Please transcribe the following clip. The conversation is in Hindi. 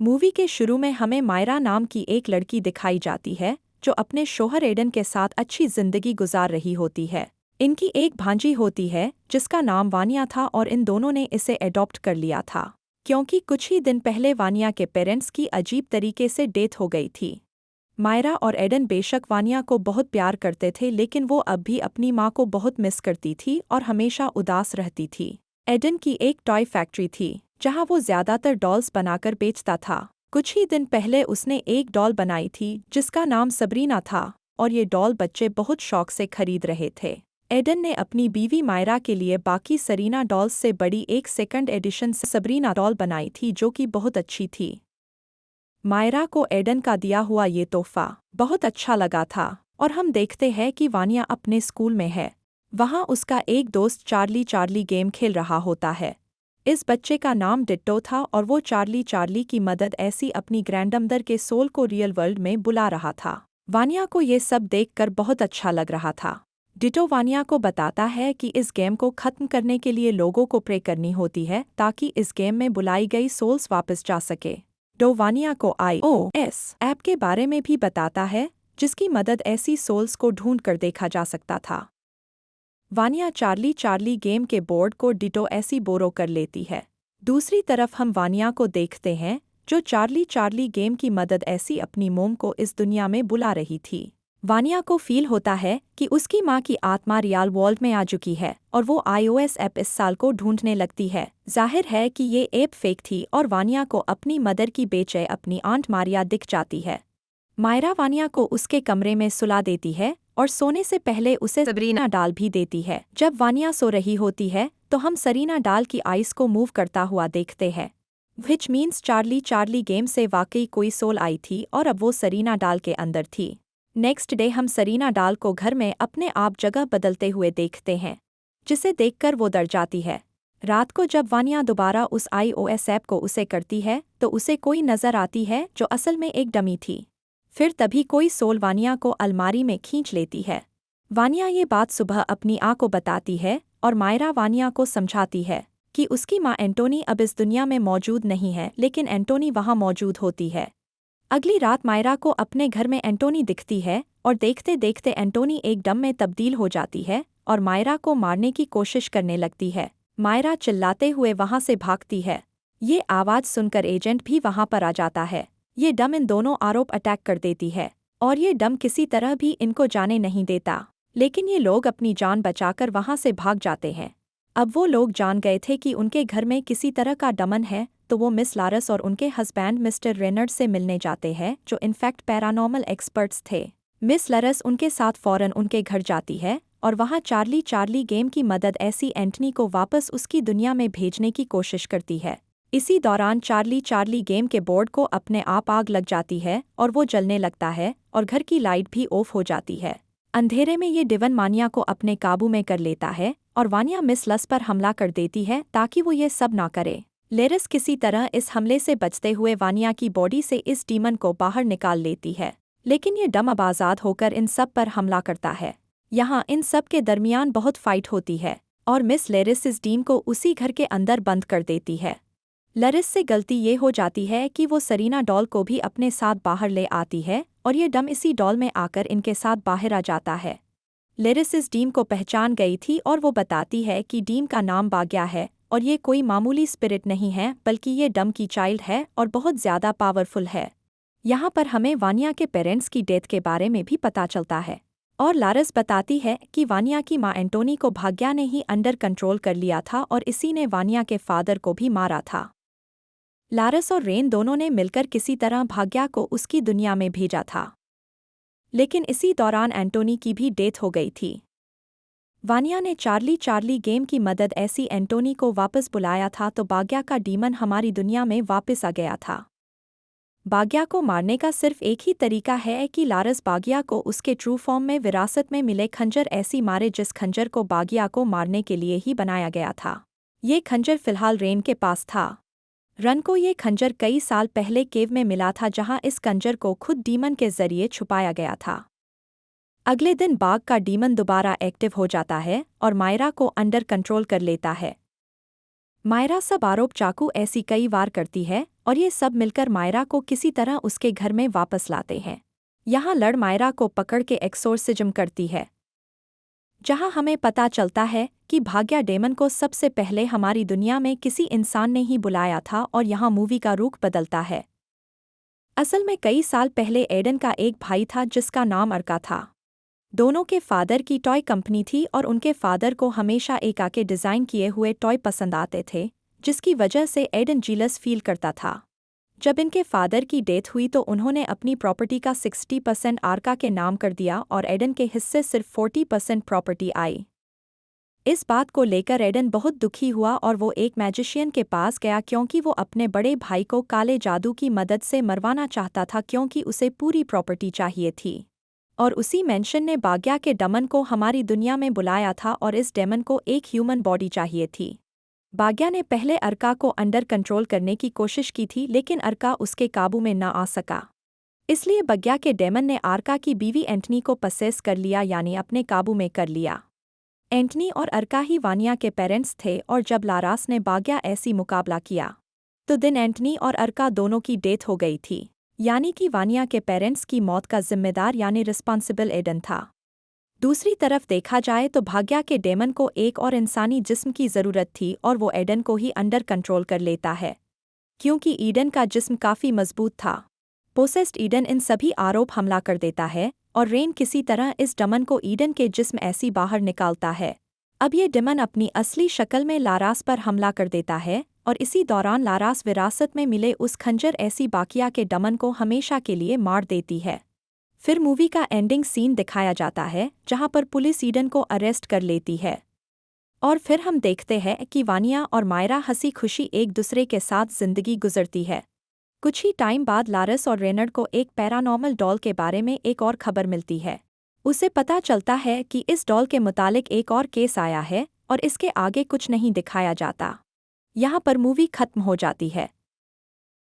मूवी के शुरू में हमें मायरा नाम की एक लड़की दिखाई जाती है जो अपने शौहर एडन के साथ अच्छी जिंदगी गुजार रही होती है। इनकी एक भांजी होती है जिसका नाम वानिया था और इन दोनों ने इसे एडॉप्ट कर लिया था क्योंकि कुछ ही दिन पहले वानिया के पेरेंट्स की अजीब तरीके से डेथ हो गई थी। मायरा और एडन बेशक वानिया को बहुत प्यार करते थे लेकिन वो अब भी अपनी माँ को बहुत मिस करती थी और हमेशा उदास रहती थी। एडन की एक टॉय फैक्ट्री थी जहाँ वो ज्यादातर डॉल्स बनाकर बेचता था। कुछ ही दिन पहले उसने एक डॉल बनाई थी जिसका नाम सबरीना था और ये डॉल बच्चे बहुत शौक से खरीद रहे थे। एडन ने अपनी बीवी मायरा के लिए बाकी सरीना डॉल्स से बड़ी एक सेकंड एडिशन सबरीना डॉल बनाई थी जो कि बहुत अच्छी थी। मायरा को एडन का दिया हुआ ये तोहफा बहुत अच्छा लगा था और हम देखते हैं कि वानिया अपने स्कूल में है। वहाँ उसका एक दोस्त चार्ली चार्ली गेम खेल रहा होता है। इस बच्चे का नाम डिट्टो था और वो चार्ली चार्ली की मदद ऐसी अपनी ग्रैंडमदर के सोल को रियल वर्ल्ड में बुला रहा था। वानिया को ये सब देखकर बहुत अच्छा लग रहा था। डिट्टो वानिया को बताता है कि इस गेम को खत्म करने के लिए लोगों को प्रे करनी होती है ताकि इस गेम में बुलाई गई सोल्स वापस जा सके। डो वानिया को iOS ऐप के बारे में भी बताता है जिसकी मदद ऐसी सोल्स को ढूंढ कर देखा जा सकता था। वानिया चार्ली चार्ली गेम के बोर्ड को डिटो ऐसी बोरो कर लेती है। दूसरी तरफ हम वानिया को देखते हैं जो चार्ली चार्ली गेम की मदद ऐसी अपनी मोम को इस दुनिया में बुला रही थी। वानिया को फील होता है कि उसकी माँ की आत्मा रियल वर्ल्ड में आ चुकी है और वो iOS ऐप इस साल को ढूंढने लगती है। जाहिर है कि ये ऐप फेक थी और वानिया को अपनी मदर की बेचे अपनी आंट मारिया दिख जाती है। मायरा वानिया को उसके कमरे में सुला देती है और सोने से पहले उसे सबरीना डाल भी देती है। जब वानिया सो रही होती है तो हम सरीना डाल की आइस को मूव करता हुआ देखते हैं, which means Charlie Charlie game से वाकई कोई सोल आई थी और अब वो सरीना डाल के अंदर थी। नेक्स्ट डे हम सरीना डाल को घर में अपने आप जगह बदलते हुए देखते हैं जिसे देखकर वो डर जाती है। रात को जब वानिया दोबारा उस iOS ऐप को उसे करती है तो उसे कोई नज़र आती है जो असल में एक डमी थी। फिर तभी कोई सोल वानिया को अलमारी में खींच लेती है। वानिया ये बात सुबह अपनी आँ को बताती है और मायरा वानिया को समझाती है कि उसकी माँ एंटोनी अब इस दुनिया में मौजूद नहीं है लेकिन एंटोनी वहाँ मौजूद होती है। अगली रात मायरा को अपने घर में एंटोनी दिखती है और देखते देखते एंटोनी एक डम में तब्दील हो जाती है और मायरा को मारने की कोशिश करने लगती है। मायरा चिल्लाते हुए वहाँ से भागती है। ये आवाज़ सुनकर एजेंट भी वहाँ पर आ जाता है। ये डम इन दोनों आरोप अटैक कर देती है और ये डम किसी तरह भी इनको जाने नहीं देता, लेकिन ये लोग अपनी जान बचाकर वहाँ से भाग जाते हैं। अब वो लोग जान गए थे कि उनके घर में किसी तरह का डमन है तो वो मिस लारस और उनके हस्बैंड मिस्टर रेनर्ड से मिलने जाते हैं जो इनफैक्ट पैरानॉर्मल एक्सपर्ट्स थे। मिस लारस उनके साथ फौरन उनके घर जाती है और वहाँ चार्ली चार्ली गेम की मदद ऐसी एंटनी को वापस उसकी दुनिया में भेजने की कोशिश करती है। इसी दौरान चार्ली चार्ली गेम के बोर्ड को अपने आप आग लग जाती है और वो जलने लगता है और घर की लाइट भी ऑफ हो जाती है। अंधेरे में ये डिवन वानिया को अपने काबू में कर लेता है और वानिया मिस लस पर हमला कर देती है ताकि वो ये सब ना करे। लेरिस किसी तरह इस हमले से बचते हुए वानिया की बॉडी से इस डीमन को बाहर निकाल लेती है, लेकिन ये डम अब आज़ाद होकर इन सब पर हमला करता है। यहाँ इन सब के दरमियान बहुत फाइट होती है और मिस लेरिस इस डीम को उसी घर के अंदर बंद कर देती है। लरिस से गलती ये हो जाती है कि वो सरीना डॉल को भी अपने साथ बाहर ले आती है और ये डम इसी डॉल में आकर इनके साथ बाहर आ जाता है। लरिस इस डीम को पहचान गई थी और वो बताती है कि डीम का नाम बाग्या है और ये कोई मामूली स्पिरिट नहीं है बल्कि ये डम की चाइल्ड है और बहुत ज़्यादा पावरफुल है। यहाँ पर हमें वानिया के पेरेंट्स की डेथ के बारे में भी पता चलता है और लारस बताती है कि वानिया की माँ एंटोनी को भाग्या ने ही अंडर कंट्रोल कर लिया था और इसी ने वानिया के फादर को भी मारा था। लारस और रेन दोनों ने मिलकर किसी तरह भाग्या को उसकी दुनिया में भेजा था, लेकिन इसी दौरान एंटोनी की भी डेथ हो गई थी। वानिया ने चार्ली चार्ली गेम की मदद ऐसी एंटोनी को वापस बुलाया था तो भाग्या का डीमन हमारी दुनिया में वापस आ गया था। भाग्या को मारने का सिर्फ एक ही तरीका है कि लारस भाग्या को उसके ट्रू फॉर्म में विरासत में मिले खंजर ऐसी मारे जिस खंजर को भाग्या को मारने के लिए ही बनाया गया था। ये खंजर फिलहाल रेन के पास था। रन को ये खंजर कई साल पहले केव में मिला था जहां इस खंजर को खुद डीमन के जरिए छुपाया गया था। अगले दिन बाघ का डीमन दोबारा एक्टिव हो जाता है और मायरा को अंडर कंट्रोल कर लेता है। मायरा सब आरोप चाकू ऐसी कई बार करती है और ये सब मिलकर मायरा को किसी तरह उसके घर में वापस लाते हैं। यहाँ लड़ मायरा को पकड़ के एक्सोर्सिज्म करती है, जहाँ हमें पता चलता है कि भाग्या डेमन को सबसे पहले हमारी दुनिया में किसी इंसान ने ही बुलाया था और यहाँ मूवी का रुख बदलता है। असल में कई साल पहले एडन का एक भाई था जिसका नाम अर्का था। दोनों के फादर की टॉय कंपनी थी और उनके फादर को हमेशा एक आके डिज़ाइन किए हुए टॉय पसंद आते थे, जिसकी वजह से एडन जीलस फील करता था। जब इनके फादर की डेथ हुई तो उन्होंने अपनी प्रॉपर्टी का 60% आर्का के नाम कर दिया और एडन के हिस्से सिर्फ 40% प्रॉपर्टी आई। इस बात को लेकर एडन बहुत दुखी हुआ और वो एक मैजिशियन के पास गया क्योंकि वो अपने बड़े भाई को काले जादू की मदद से मरवाना चाहता था क्योंकि उसे पूरी प्रॉपर्टी चाहिए थी। और उसी मेंशन ने भाग्या के डेमन को हमारी दुनिया में बुलाया था और इस डेमन को एक ह्यूमन बॉडी चाहिए थी। भाग्या ने पहले अर्का को अंडर कंट्रोल करने की कोशिश की थी लेकिन अर्का उसके काबू में न आ सका। इसलिए भाग्या के डेमन ने अर्का की बीवी एंटनी को पसेस कर लिया, यानी अपने काबू में कर लिया। एंटनी और अर्का ही वानिया के पेरेंट्स थे और जब लारास ने भाग्या ऐसी मुकाबला किया तो दिन एंटनी और अर्का दोनों की डेथ हो गई थी, यानी कि वानिया के पेरेंट्स की मौत का जिम्मेदार यानी रिस्पॉन्सिबल एडन था। दूसरी तरफ देखा जाए तो भाग्या के डेमन को एक और इंसानी जिस्म की ज़रूरत थी और वो एडन को ही अंडर कंट्रोल कर लेता है, क्योंकि ईडन का जिस्म काफ़ी मजबूत था। पोसेस्ड ईडन इन सभी आरोप हमला कर देता है और रेन किसी तरह इस डेमन को ईडन के जिस्म ऐसी बाहर निकालता है। अब ये डेमन अपनी असली शक्ल में लारास पर हमला कर देता है और इसी दौरान लारास विरासत में मिले उस खंजर ऐसी बाकिया के डेमन को हमेशा के लिए मार देती है। फिर मूवी का एंडिंग सीन दिखाया जाता है जहां पर पुलिस ईडन को अरेस्ट कर लेती है और फिर हम देखते हैं कि वानिया और मायरा हंसी खुशी एक दूसरे के साथ जिंदगी गुजरती है। कुछ ही टाइम बाद लारस और रेनर्ड को एक पैरानॉर्मल डॉल के बारे में एक और खबर मिलती है। उसे पता चलता है कि इस डॉल के मुतालिक एक और केस आया है और इसके आगे कुछ नहीं दिखाया जाता। यहाँ पर मूवी खत्म हो जाती है।